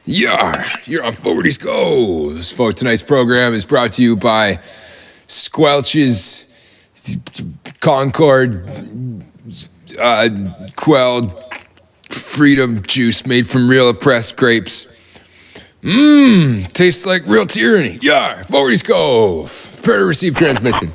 Yeah, you're on Fogarty's Cove. Folks, tonight's program is brought to you by Squelch's Concord Quelled Freedom Juice made from real oppressed grapes. Tastes like real tyranny. Yeah, Fogarty's Cove. Prepare to receive transmission.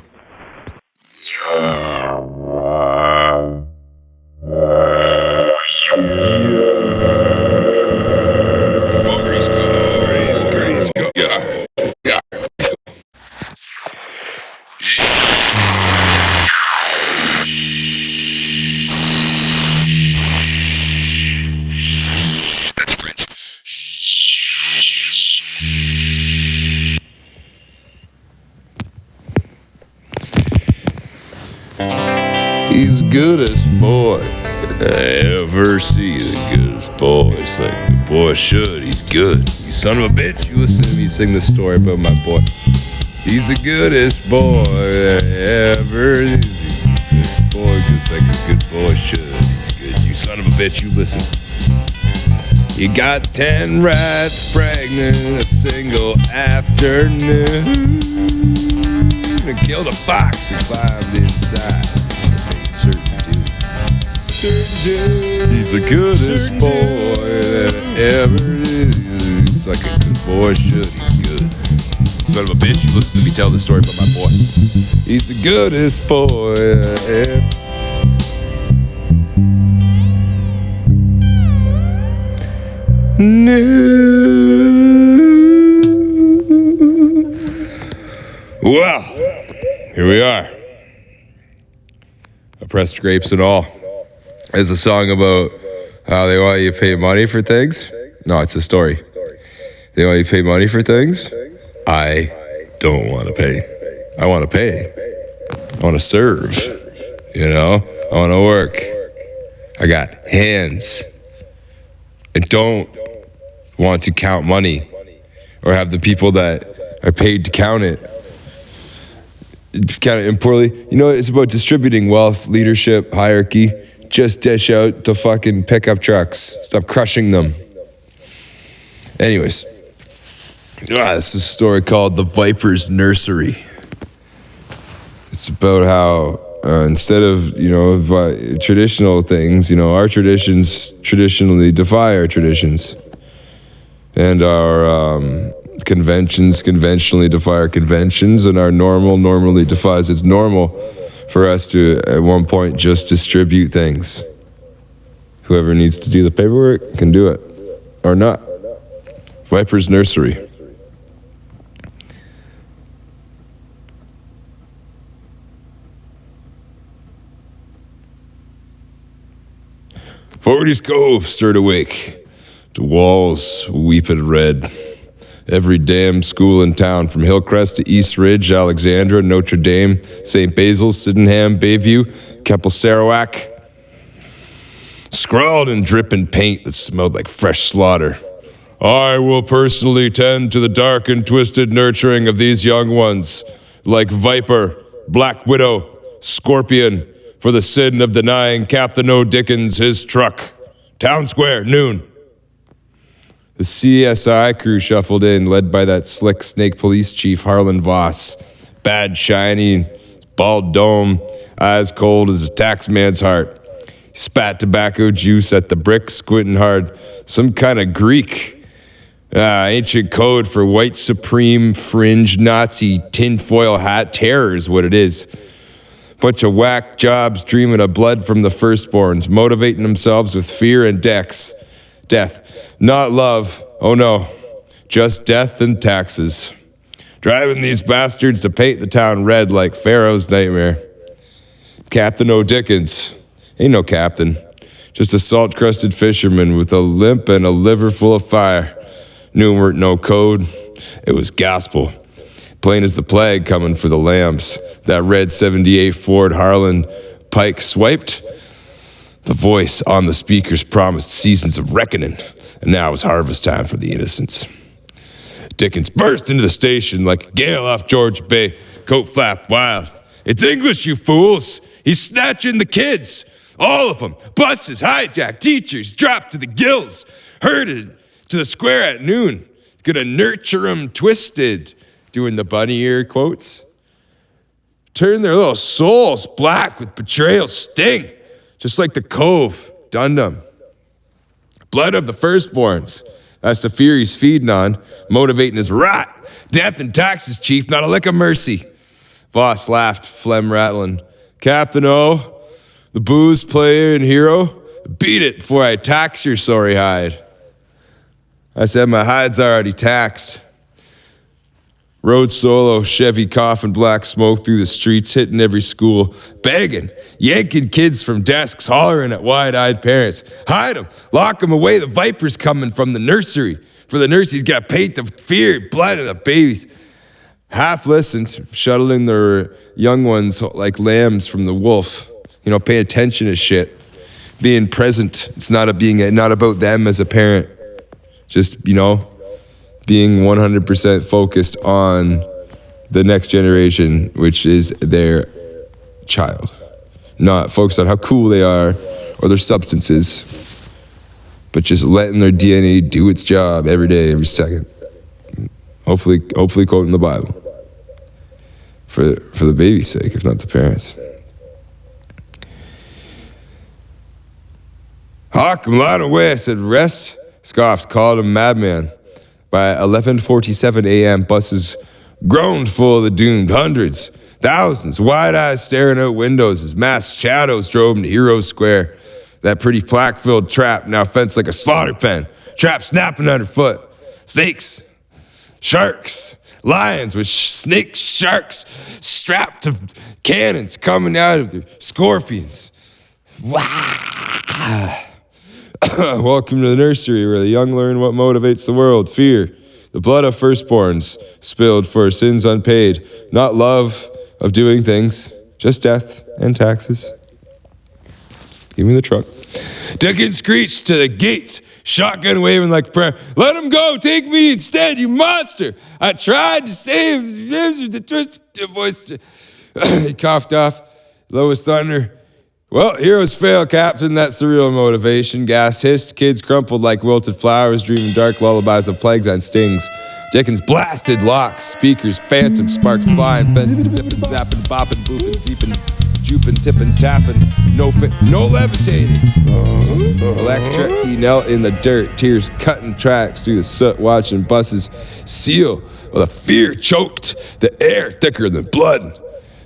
He's the goodest boy I ever see. The goodest boy. It's like a boy should. He's good. You son of a bitch. You listen to me sing the story about my boy. He's the goodest boy I ever see. This boy just like a good boy should. He's good. You son of a bitch. You listen. You got 10 rats pregnant a single afternoon. And killed a fox who climbed inside. He's the goodest boy that ever is. He's like a good boy should. He's good. Son of a bitch, you listen to me tell the story about my boy. He's the goodest boy ever. Well, here we are. Oppressed grapes and all. It's a song about how they want you to pay money for things. No, it's a story. They want you to pay money for things. I don't want to pay. I want to pay. I want to serve. You know? I want to work. I got hands. I don't want to count money or have the people that are paid to count it poorly. You know, it's about distributing wealth, leadership, hierarchy. Just dish out the fucking pickup trucks. Stop crushing them. Anyways. This is a story called The Viper's Nursery. It's about how instead of, traditional things, our traditions traditionally defy our traditions. And our conventions conventionally defy our conventions. And our normal normally defies its normal. For us to, at one point, just distribute things. Whoever needs to do the paperwork can do it. Or not. Viper's Nursery. Fogarty's Cove stirred awake. The walls weeping red. Every damn school in town, from Hillcrest to East Ridge, Alexandra, Notre Dame, St. Basil's, Sydenham, Bayview, Keppel, Sarawak, scrawled in dripping paint that smelled like fresh slaughter. I will personally tend to the dark and twisted nurturing of these young ones, like Viper, Black Widow, Scorpion, for the sin of denying Captain O'Dickens his truck. Town Square, noon. The CSI crew shuffled in, led by that slick snake police chief, Harlan Voss. Bad, shiny, bald dome, eyes cold as a taxman's heart. He spat tobacco juice at the brick, squinting hard. Some kind of Greek. Ancient code for white supreme fringe Nazi tinfoil hat terror is what it is. Bunch of whack jobs dreaming of blood from the firstborns, motivating themselves with fear and death. Not love, oh no, just death and taxes. Driving these bastards to paint the town red like Pharaoh's nightmare. Captain O'Dickens, ain't no captain, just a salt-crusted fisherman with a limp and a liver full of fire. Knew weren't no code, it was gospel. Plain as the plague coming for the lambs. That red 78 Ford Harlan Pike swiped. The voice on the speakers promised seasons of reckoning, and now it was harvest time for the innocents. Dickens burst into the station like a gale off George Bay, coat flap wild. It's English, you fools! He's snatching the kids! All of them! Buses, hijacked, teachers, dropped to the gills! Herded to the square at noon. Gonna nurture 'em twisted. Doing the bunny ear quotes. Turn their little souls black with betrayal sting. Just like the Cove, Dundum. Blood of the firstborns. That's the fear he's feeding on, motivating his rot. Death and taxes, chief, not a lick of mercy. Voss laughed, phlegm rattling. Captain O, the booze player and hero, beat it before I tax your sorry hide. I said my hide's already taxed. Rode solo, Chevy coughing black smoke through the streets, hitting every school, begging, yanking kids from desks, hollering at wide-eyed parents. Hide them, lock them away, the viper's coming from the nursery. For the nursery's got to paint the fear, blood of the babies. Half listened, shuttling their young ones like lambs from the wolf. Paying attention to shit. Being present. It's not about them as a parent. Just, being 100% focused on the next generation, which is their child. Not focused on how cool they are or their substances, but just letting their DNA do its job every day, every second. Hopefully quoting the Bible. For the baby's sake, if not the parents. Hawk him loud away, I said, rest, scoffed, called him madman. By 11:47 a.m., buses groaned full of the doomed. Hundreds, thousands, wide eyes staring out windows as masked shadows drove into Hero Square. That pretty plaque-filled trap now fenced like a slaughter pen. Trap snapping underfoot. Snakes, sharks, lions with sharks strapped to cannons coming out of their scorpions. Welcome to the nursery where the young learn what motivates the world. Fear, the blood of firstborns spilled for sins unpaid. Not love of doing things, just death and taxes. Give me the truck. Dickens screeched to the gates, shotgun waving like prayer. Let him go, take me instead, you monster. I tried to save the twisted voice. He coughed off, low as thunder. Well, heroes fail, Captain, that's the real motivation. Gas hissed, kids crumpled like wilted flowers, dreaming dark lullabies of plagues and stings. Dickens blasted locks, speakers, phantom sparks flying, fences zipping, zapping, bopping, booping, zeeping, juping, tipping, tapping, no levitating. Electric, he knelt in the dirt, tears cutting tracks through the soot, watching buses seal while the fear choked the air thicker than blood.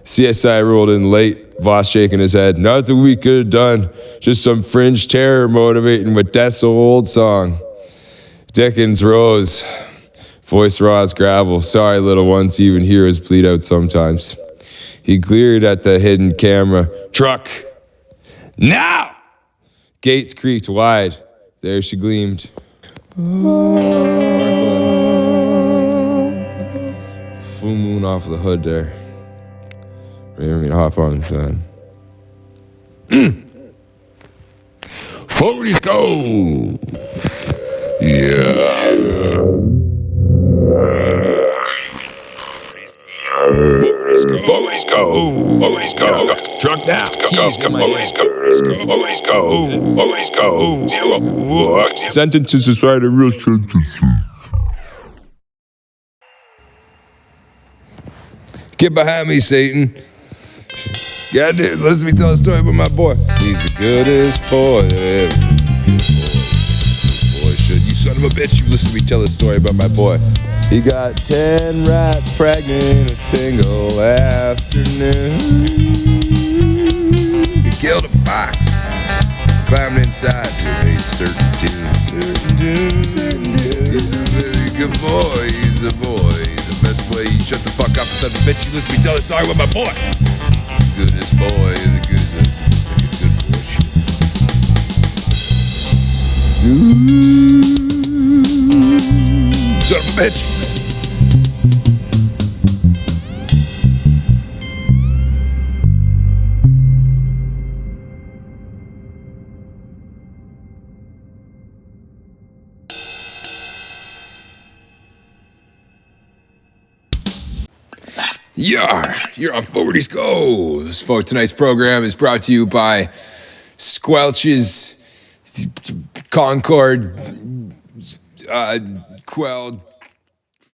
CSI rolled in late, Voss shaking his head. Not that we could have done, just some fringe terror motivating with death's old song. Dickens rose, voice raw as gravel. Sorry, little ones, even heroes bleed out sometimes. He glared at the hidden camera. Truck! Now! Gates creaked wide. There she gleamed. Full moon off the hood there. Ready for me to hop on, son? Fogarty's go! Yeah. Fogarty's go! Fogarty's go! Truck now! Fogarty's go! Fogarty's go! Fogarty's go! Zero. Sentences is right, a real sentences. Get behind me, Satan. God damn, let me tell a story about my boy. He's the goodest boy that ever good boy should. You son of a bitch, you listen to me tell a story about my boy. He got 10 rats pregnant in a single afternoon. He killed a fox, climbed inside to evade certain doom. He's a very good boy, he's a boy. He's the best boy. You shut the fuck up, son of a bitch. You listen to me tell a story about my boy. Goodest boy, the goodest, good boy shit. Son of a bitch. You're on Fogarty's Goes. Folks, tonight's program is brought to you by Squelch's Concord quelled